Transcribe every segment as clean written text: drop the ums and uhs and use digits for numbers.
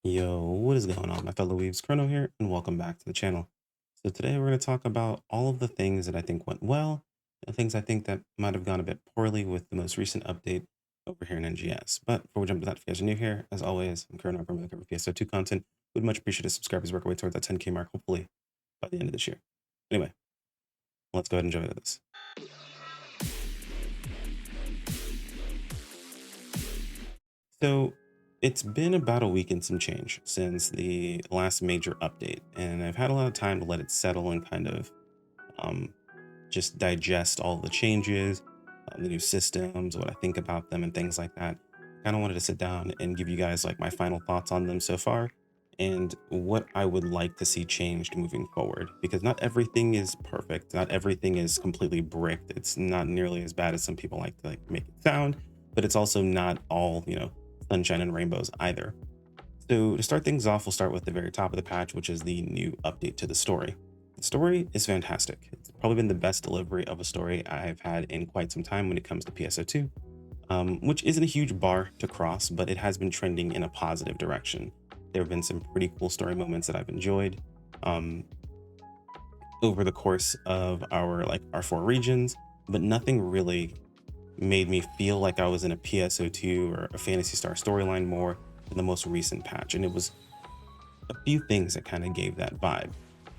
Yo, what is going on, my fellow weaves? Chrono here, and welcome back to the channel. So today we're going to talk about all of the things that I think went well, and things I think that might have gone a bit poorly with the most recent update over here in NGS. But before we jump to that, if you guys are new here, as always, I'm Chrono, I'm cover PSO2 content. Would much appreciate a subscribers work our way towards that 10K mark, hopefully by the end of this year. Anyway, let's go ahead and jump into this. So it's been about a week and some change since the last major update, and I've had a lot of time to let it settle and kind of um, just digest all the changes, the new systems, what I think about them, and things like that. Kind of wanted to sit down and give you guys like my final thoughts on them so far and what I would like to see changed moving forward, because not everything is perfect, not everything is completely bricked. It's not nearly as bad as some people like to like make it sound, but it's also not all, sunshine and rainbows either. So to start things off, we'll start with the very top of the patch, which is the new update to the story. The story is fantastic. It's probably been the best delivery of a story I've had in quite some time when it comes to PSO2, which isn't a huge bar to cross, but it has been trending in a positive direction. There have been some pretty cool story moments that I've enjoyed um, over the course of our four regions, but nothing really made me feel like I was in a PSO2 or a Fantasy Star storyline more than the most recent patch. And it was a few things that kind of gave that vibe.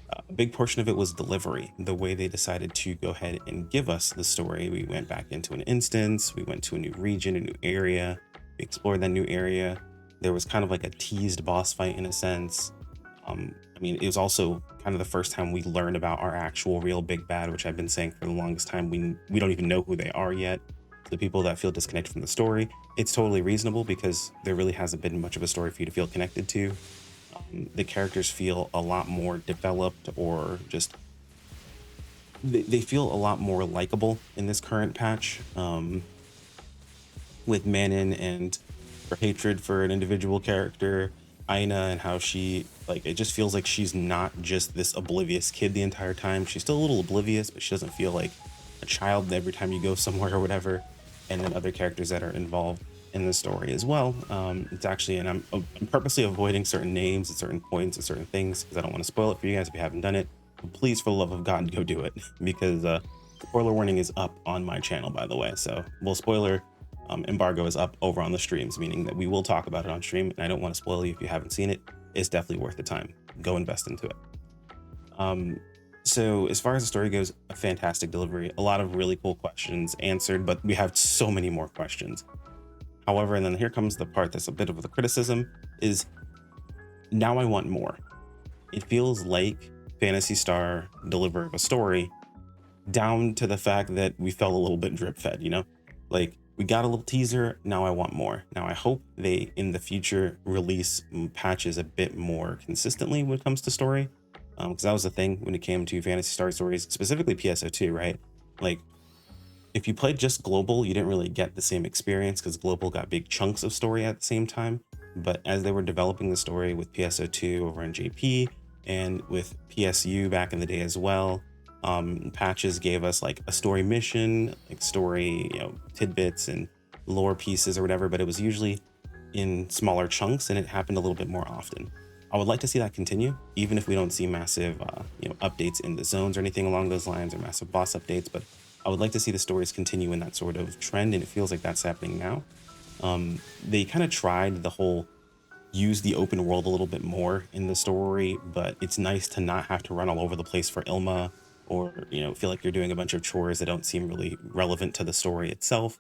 A big portion of it was delivery, the way they decided to go ahead and give us the story. We went back into an instance, we went to a new region, a new area, we explored that new area. There was kind of like a teased boss fight in a sense. I mean, it was also kind of the first time we learned about our actual real big bad, which I've been saying for the longest time. We don't even know who they are yet. The people that feel disconnected from the story, it's totally reasonable because there really hasn't been much of a story for you to feel connected to. The characters feel a lot more developed, or just they feel a lot more likable in this current patch, with Manon and her hatred for an individual character, Aina, and how she, like, it just feels like she's not just this oblivious kid the entire time. She's still a little oblivious, but she doesn't feel like a child every time you go somewhere or whatever. And then other characters that are involved in the story as well. It's actually, and I'm purposely avoiding certain names at certain points and certain things because I don't want to spoil it for you guys if you haven't done it. But please, for the love of God, go do it because spoiler warning is up on my channel, by the way. So, well, spoiler embargo is up over on the streams, meaning that we will talk about it on stream. And I don't want to spoil you if you haven't seen it. It's definitely worth the time. Go invest into it. So as far as the story goes, a fantastic delivery, a lot of really cool questions answered, but we have so many more questions. However, and then here comes the part that's a bit of the criticism, is now I want more. It feels like Phantasy Star delivered a story down to the fact that we felt a little bit drip fed, like we got a little teaser. Now I want more. Now I hope they in the future release patches a bit more consistently when it comes to story. Because that was the thing when it came to Fantasy Star stories, specifically PSO2, right? Like, if you played just Global, you didn't really get the same experience because Global got big chunks of story at the same time. But as they were developing the story with PSO2 over in JP and with PSU back in the day as well, patches gave us like a story mission, like story, tidbits and lore pieces or whatever, but it was usually in smaller chunks and it happened a little bit more often. I would like to see that continue, even if we don't see massive, updates in the zones or anything along those lines, or massive boss updates. But I would like to see the stories continue in that sort of trend, and it feels like that's happening now. They kind of tried the whole use the open world a little bit more in the story, but it's nice to not have to run all over the place for Ilma, or feel like you're doing a bunch of chores that don't seem really relevant to the story itself.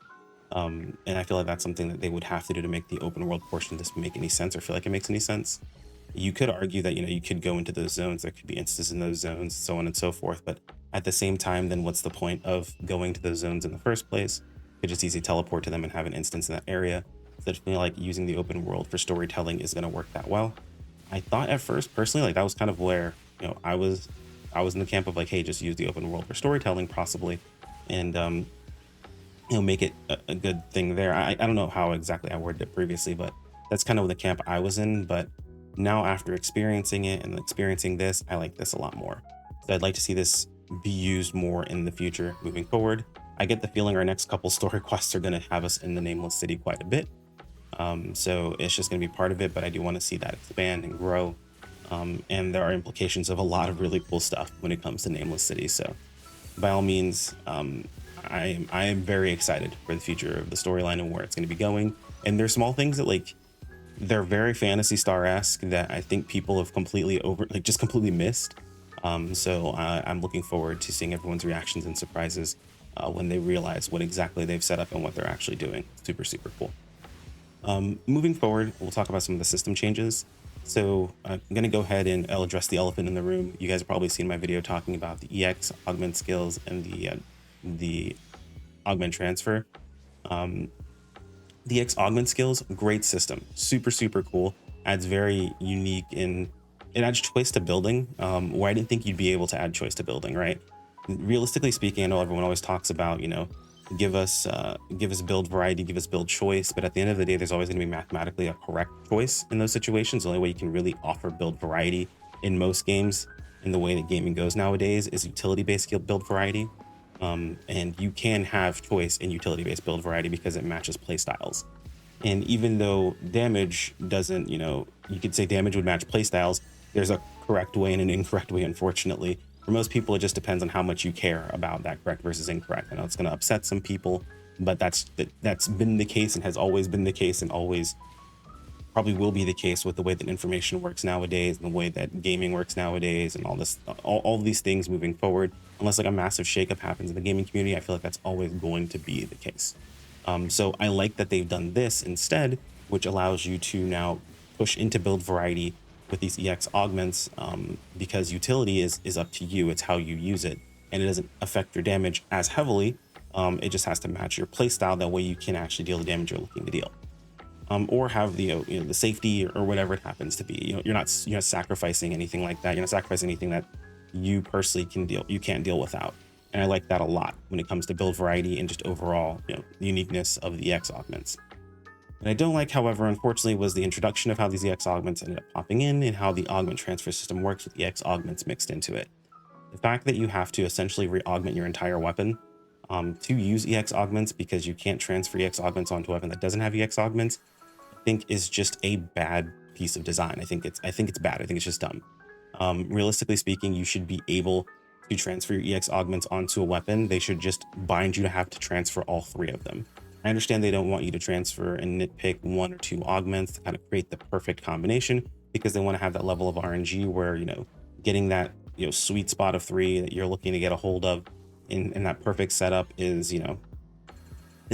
And I feel like that's something that they would have to do to make the open world portion just make any sense or feel like it makes any sense. You could argue that you could go into those zones, there could be instances in those zones, so on and so forth, but at the same time, then what's the point of going to those zones in the first place? You could just easily teleport to them and have an instance in that area. So I feel like using the open world for storytelling is going to work that well. I thought at first, personally, like that was kind of where I was in the camp of like, hey, just use the open world for storytelling possibly, and make it a good thing there. I don't know how exactly I worded it previously, but that's kind of the camp I was in. But now after experiencing it and experiencing this, I like this a lot more. So I'd like to see this be used more in the future moving forward. I get the feeling our next couple story quests are going to have us in the Nameless City quite a bit. So it's just going to be part of it, but I do want to see that expand and grow. And there are implications of a lot of really cool stuff when it comes to Nameless City. So by all means, I am very excited for the future of the storyline and where it's going to be going. And there's small things that like they're very Fantasy Star-esque that I think people have just completely missed. So I'm looking forward to seeing everyone's reactions and surprises when they realize what exactly they've set up and what they're actually doing. Super, super cool. Moving forward, we'll talk about some of the system changes. So I'm going to go ahead and I'll address the elephant in the room. You guys have probably seen my video talking about the EX augment skills and the augment transfer. The EX augment skills, great system, super, super cool. Adds very unique it adds choice to building, where I didn't think you'd be able to add choice to building, right? Realistically speaking, I know everyone always talks about, give us build variety, give us build choice, but at the end of the day, there's always going to be mathematically a correct choice in those situations. The only way you can really offer build variety in most games, in the way that gaming goes nowadays, is utility-based build variety. And you can have choice in utility-based build variety because it matches play styles. And even though damage doesn't, you could say damage would match play styles, there's a correct way and an incorrect way, unfortunately. For most people, it just depends on how much you care about that correct versus incorrect. I know it's going to upset some people, but that's been the case and has always been the case and always probably will be the case with the way that information works nowadays and the way that gaming works nowadays and all these things moving forward. Unless like a massive shakeup happens in the gaming community, I feel like that's always going to be the case. So I like that they've done this instead, which allows you to now push into build variety with these EX augments, because utility is up to you. It's how you use it, and it doesn't affect your damage as heavily. It just has to match your playstyle. That way you can actually deal the damage you're looking to deal, or have the the safety or whatever it happens to be. You're not sacrificing anything like that. You're not sacrificing anything that you personally can't deal without. And I like that a lot when it comes to build variety and just overall the uniqueness of the EX augments. What I don't like, however, unfortunately, was the introduction of how these EX augments ended up popping in and how the augment transfer system works with EX augments mixed into it. The fact that you have to essentially re-augment your entire weapon to use EX augments, because you can't transfer EX augments onto a weapon that doesn't have EX augments, I think is just a bad piece of design. I think it's bad. I think it's just dumb. Realistically speaking, you should be able to transfer your EX augments onto a weapon. They should just bind you to have to transfer all three of them. I understand they don't want you to transfer and nitpick one or two augments to kind of create the perfect combination, because they want to have that level of RNG where, getting that, sweet spot of three that you're looking to get a hold of in that perfect setup is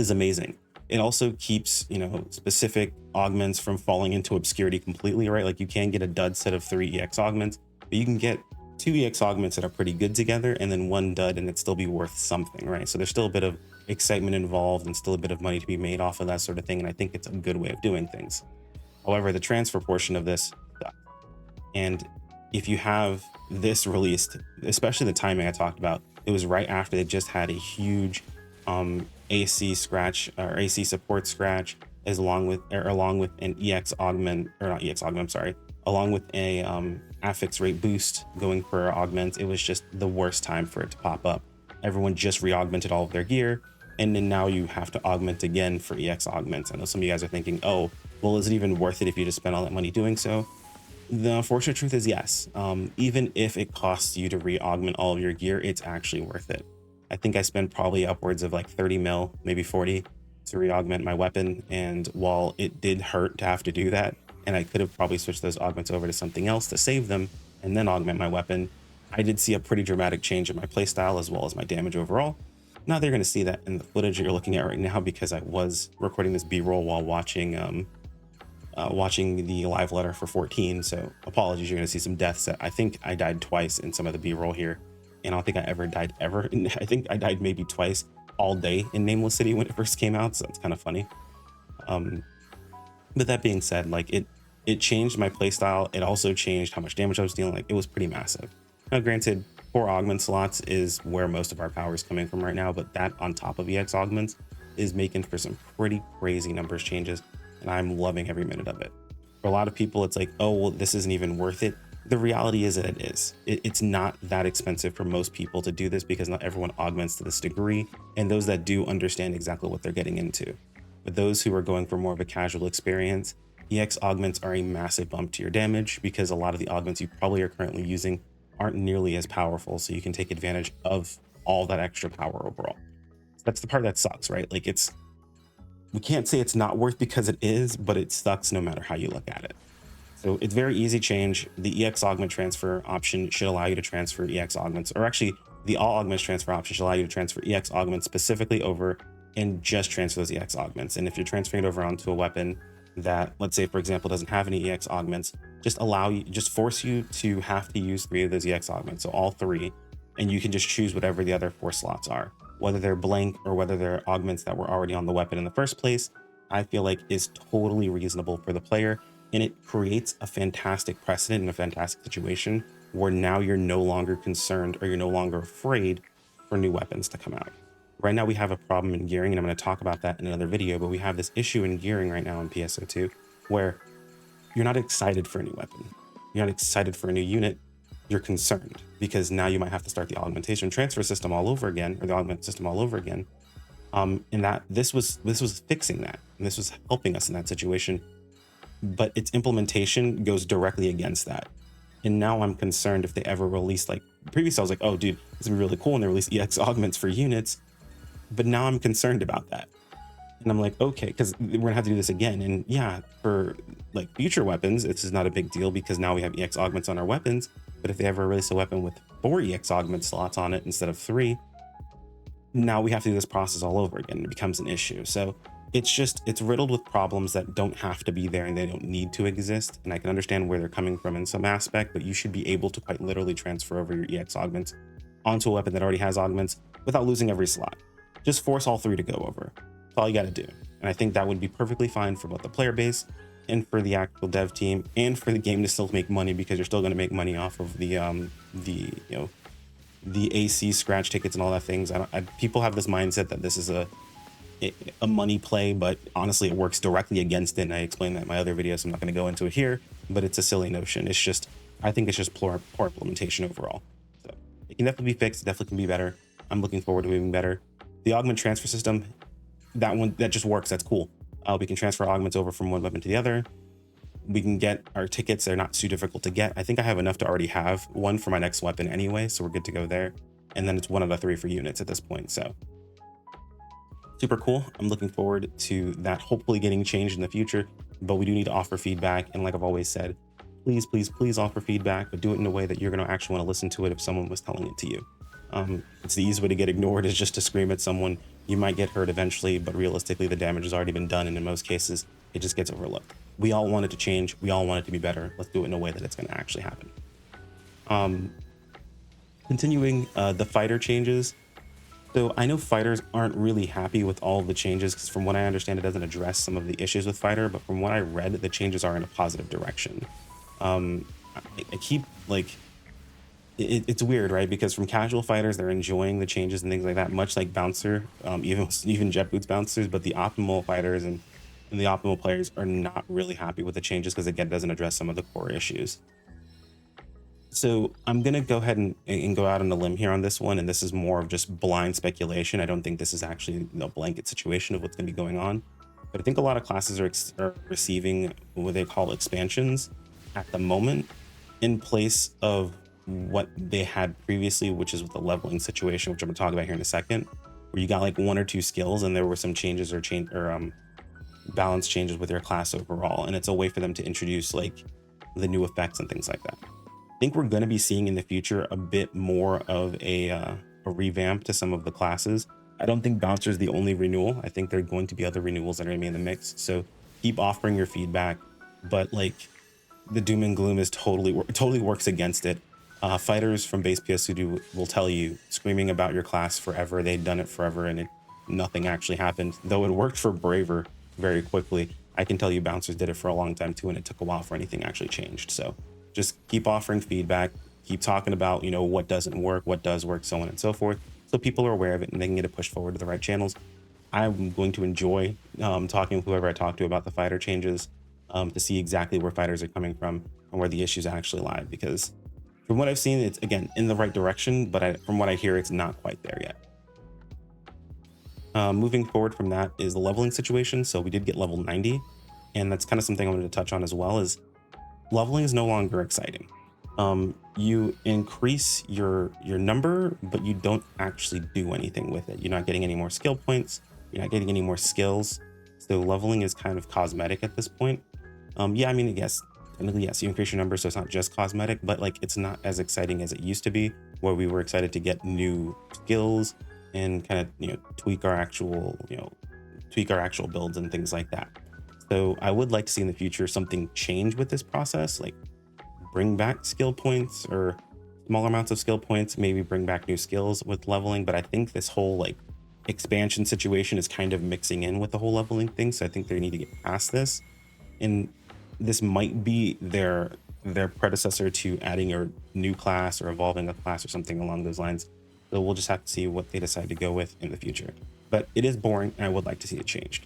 amazing. It also keeps, specific augments from falling into obscurity completely, right? Like you can get a dud set of 3 EX augments, but you can get 2 EX augments that are pretty good together and then 1 dud and it still be worth something, right? So there's still a bit of excitement involved and still a bit of money to be made off of that sort of thing. And I think it's a good way of doing things. However, the transfer portion of this sucks. And if you have this released, especially the timing I talked about, it was right after they just had a huge AC scratch or AC support scratch, along with an EX augment, or not EX augment, I'm sorry, along with a affix rate boost going for augments. It was just the worst time for it to pop up. Everyone just re-augmented all of their gear, and then now you have to augment again for EX augments. I know some of you guys are thinking, oh, well, is it even worth it if you just spend all that money doing so? The unfortunate truth is yes. Even if it costs you to re-augment all of your gear, it's actually worth it. I think I spent probably upwards of like 30 mil, maybe 40, to re-augment my weapon. And while it did hurt to have to do that, and I could have probably switched those augments over to something else to save them and then augment my weapon, I did see a pretty dramatic change in my playstyle as well as my damage overall. Now they're going to see that in the footage that you're looking at right now, because I was recording this B-roll while watching the live letter for 14. So apologies, you're going to see some deaths. I think I died twice in some of the B-roll here, and I don't think I ever died ever. I think I died maybe twice all day in Nameless City when it first came out, so it's kind of funny. But that being said, like it changed my playstyle. It also changed how much damage I was dealing. Like it was pretty massive. Now, granted, 4 augment slots is where most of our power is coming from right now, but that on top of EX augments is making for some pretty crazy numbers changes, and I'm loving every minute of it. For a lot of people, it's like, oh, well, this isn't even worth it. The reality is that it is. It's not that expensive for most people to do this, because not everyone augments to this degree, and those that do understand exactly what they're getting into. but those who are going for more of a casual experience, EX augments are a massive bump to your damage because a lot of the augments you probably are currently using aren't nearly as powerful, so you can take advantage of all that extra power overall. That's the part that sucks, right? Like we can't say it's not worth because it is, but it sucks no matter how you look at it. So it's very easy change. The EX augment transfer option should allow you to transfer EX augments, or actually the all augments transfer option should allow you to transfer EX augments specifically over and just transfer those EX augments. And if you're transferring it over onto a weapon that, let's say, for example, doesn't have any EX augments, just force you to have to use 3 of those EX augments. So all 3, and you can just choose whatever the other 4 slots are, whether they're blank or whether they're augments that were already on the weapon in the first place. I feel like is totally reasonable for the player. And it creates a fantastic precedent and a fantastic situation where now you're no longer concerned or you're no longer afraid for new weapons to come out. Right now we have a problem in gearing, and I'm going to talk about that in another video, but we have this issue in gearing right now in PSO2 where you're not excited for a new weapon. You're not excited for a new unit. You're concerned because now you might have to start the augmentation transfer system all over again, or the augment system all over again. And that this was fixing that, and this was helping us in that situation. But its implementation goes directly against that. And now I'm concerned if they ever release, like previously I was like, oh dude, it's gonna be really cool when they release EX augments for units. But now I'm concerned about that. And I'm like, okay, because we're gonna have to do this again. And yeah, for like future weapons, this is not a big deal because now we have EX augments on our weapons. But if they ever release a weapon with 4 EX augment slots on it instead of 3, now we have to do this process all over again. It becomes an issue. So it's riddled with problems that don't have to be there and they don't need to exist. And I can understand where they're coming from in some aspect, but you should be able to quite literally transfer over your EX augments onto a weapon that already has augments without losing every slot. Just force all 3 to go over. That's all you got to do. And I think that would be perfectly fine for both the player base and for the actual dev team and for the game to still make money, because you're still going to make money off of the AC scratch tickets and all that things. People have this mindset that this is a money play, but honestly it works directly against it, and I explained that in my other videos, so I'm not going to go into it here, but it's a silly notion. I think it's just poor implementation overall. So it can definitely be fixed, it definitely can be better. I'm looking forward to being better. The augment transfer system, that just works. That's cool. We can transfer augments over from one weapon to the other. We can get our tickets, they're not too difficult to get. I think I have enough to already have one for my next weapon anyway, so we're good to go there. And then it's 1 out of 3 for units at this point, so super cool. I'm looking forward to that hopefully getting changed in the future, but we do need to offer feedback. And like I've always said, please offer feedback, but do it in a way that you're going to actually want to listen to it if someone was telling it to you. It's the easy way to get ignored is just to scream at someone. You might get hurt eventually, but realistically the damage has already been done, and in most cases it just gets overlooked. We all want it to change, we all want it to be better. Let's do it in a way that it's going to actually happen. Continuing the fighter changes. So I know fighters aren't really happy with all the changes because from what I understand, it doesn't address some of the issues with fighter, but from what I read, the changes are in a positive direction. I keep like, it's weird, right? Because from casual fighters, they're enjoying the changes and things like that, much like Bouncer, even Jet Boots Bouncers, but the optimal fighters and the optimal players are not really happy with the changes because again, it doesn't address some of the core issues. So I'm going to go ahead and go out on a limb here on this one. And this is more of just blind speculation. I don't think this is actually a blanket situation of what's going to be going on. But I think a lot of classes are receiving what they call expansions at the moment in place of what they had previously, which is with the leveling situation, which I'm going to talk about here in a second, where you got like 1 or 2 skills and there were some changes or balance changes with your class overall. And it's a way for them to introduce like the new effects and things like that. I think we're going to be seeing in the future a bit more of a revamp to some of the classes. I don't think Bouncer is the only renewal. I think there are going to be other renewals that are going to be in the mix. So keep offering your feedback, but like the doom and gloom is totally works against it. Fighters from base PS2 will tell you screaming about your class forever. They'd done it forever and nothing actually happened. Though it worked for Braver very quickly, I can tell you Bouncers did it for a long time too, and it took a while for anything actually changed. So just keep offering feedback, keep talking about, what doesn't work, what does work, so on and so forth, so people are aware of it and they can get it pushed forward to the right channels. I'm going to enjoy talking with whoever I talk to about the fighter changes, to see exactly where fighters are coming from and where the issues actually lie, because from what I've seen, it's again in the right direction, but from what I hear, it's not quite there yet. Moving forward from that is the leveling situation. So we did get level 90, and that's kind of something I wanted to touch on as well. Is leveling is no longer exciting. You increase your number, but you don't actually do anything with it. You're not getting any more skill points. You're not getting any more skills. So leveling is kind of cosmetic at this point. Yeah, I mean, yes, technically, yes, you increase your number, so it's not just cosmetic, but like it's not as exciting as it used to be, where we were excited to get new skills and kind of, tweak our actual, tweak our actual builds and things like that. So I would like to see in the future something change with this process, like bring back skill points or small amounts of skill points, maybe bring back new skills with leveling. But I think this whole like expansion situation is kind of mixing in with the whole leveling thing. So I think they need to get past this. And this might be their predecessor to adding a new class or evolving a class or something along those lines. So we'll just have to see what they decide to go with in the future. But it is boring, and I would like to see it changed.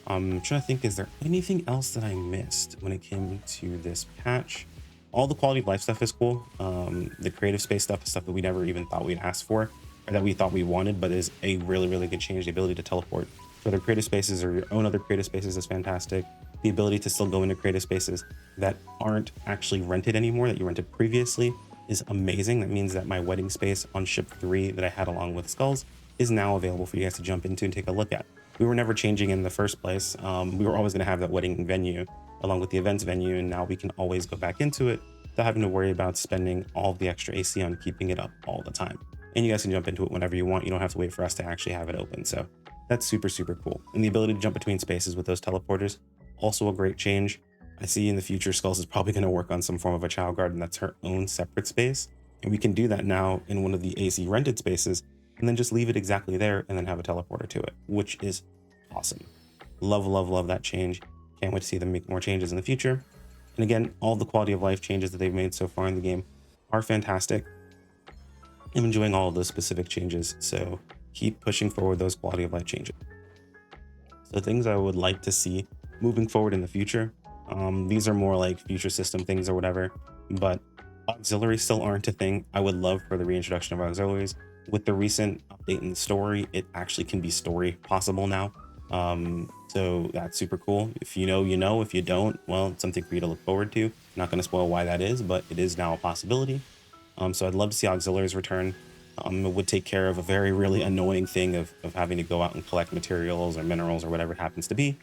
I'm trying to think, is there anything else that I missed when it came to this patch? All the quality of life stuff is cool. The creative space stuff is stuff that we never even thought we'd ask for, or that we thought we wanted, but is a really, really good change. The ability to teleport to other creative spaces or your own other creative spaces is fantastic. The ability to still go into creative spaces that aren't actually rented anymore, that you rented previously, is amazing. That means that my wedding space on ship 3 that I had along with Skulls is now available for you guys to jump into and take a look at. We were never changing in the first place. We were always going to have that wedding venue along with the events venue, and now we can always go back into it without having to worry about spending all of the extra AC on keeping it up all the time. And you guys can jump into it whenever you want. You don't have to wait for us to actually have it open. So that's super, super cool. And the ability to jump between spaces with those teleporters, also a great change. I see in the future Skulls is probably going to work on some form of a child garden that's her own separate space. And we can do that now in one of the AC rented spaces and then just leave it exactly there and then have a teleporter to it, which is awesome. Love, love, love that change. Can't wait to see them make more changes in the future. And again, all the quality of life changes that they've made so far in the game are fantastic. I'm enjoying all of those specific changes, so keep pushing forward those quality of life changes. So things I would like to see moving forward in the future, these are more like future system things or whatever, but auxiliaries still aren't a thing. I would love for the reintroduction of auxiliaries. With the recent update in the story, it actually can be story possible now. So that's super cool. If you know, you know. If you don't, well, it's something for you to look forward to. I'm not going to spoil why that is, but it is now a possibility. So I'd love to see auxiliaries return. It would take care of a very really annoying thing of having to go out and collect materials or minerals or whatever it happens to be.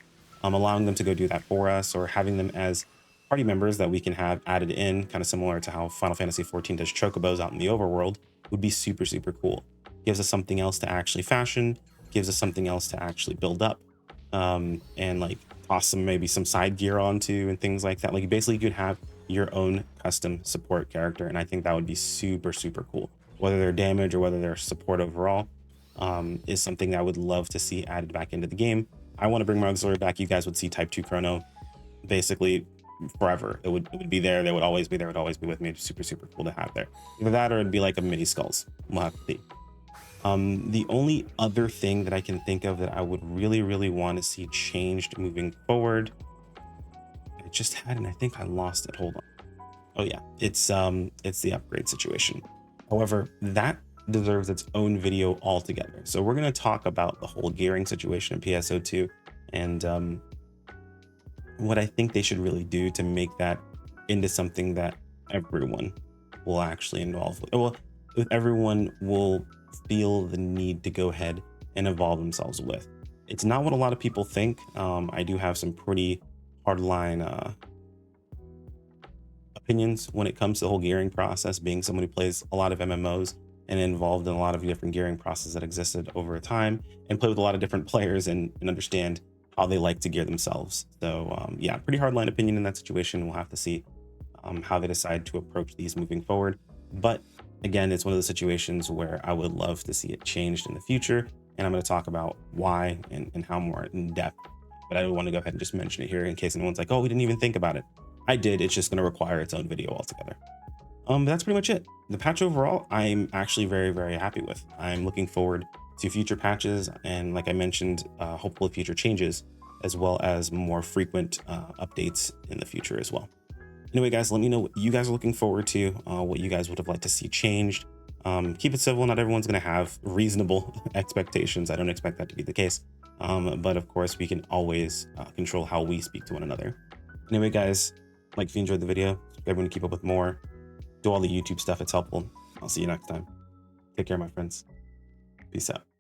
Allowing them to go do that for us, or having them as party members that we can have added in, kind of similar to how Final Fantasy XIV does chocobos out in the overworld, would be super, super cool. Gives us something else to actually fashion, gives us something else to actually build up, and like toss some maybe some side gear onto and things like that. Like basically you could have your own custom support character, and I think that would be super, super cool. Whether they're damage or whether they're support overall, is something that I would love to see added back into the game. I want to bring my auxiliary back. You guys would see Type 2 Chrono basically forever. It would be there. They would always be there. It would always be with me. It's super, super cool to have there. Either that or it'd be like a mini Skulls. We'll have to see. The only other thing that I can think of that I would really, really want to see changed moving forward, I just had, and I think I lost it. Hold on. Oh yeah, it's the upgrade situation. However, that deserves its own video altogether. So we're going to talk about the whole gearing situation in PSO2 and what I think they should really do to make that into something that everyone will actually involve with. Well, everyone will feel the need to go ahead and involve themselves with. It's not what a lot of people think. I do have some pretty hardline opinions when it comes to the whole gearing process, being someone who plays a lot of MMOs and involved in a lot of different gearing processes that existed over time, and play with a lot of different players and understand how they like to gear themselves. So yeah, pretty hardline opinion in that situation. We'll have to see how they decide to approach these moving forward. But again, it's one of the situations where I would love to see it changed in the future. And I'm going to talk about why and how more in depth. But I want to go ahead and just mention it here in case anyone's like, oh, we didn't even think about it. I did. It's just going to require its own video altogether. But that's pretty much it. The patch overall, I'm actually very, very happy with. I'm looking forward to future patches. And like I mentioned, hopefully future changes, as well as more frequent updates in the future as well. Anyway, guys, let me know what you guys are looking forward to, what you guys would have liked to see changed. Keep it civil. Not everyone's going to have reasonable expectations. I don't expect that to be the case. But of course, we can always control how we speak to one another. Anyway, guys, like if you enjoyed the video, everyone keep up with more. Do all the YouTube stuff. It's helpful. I'll see you next time. Take care, my friends. Peace out.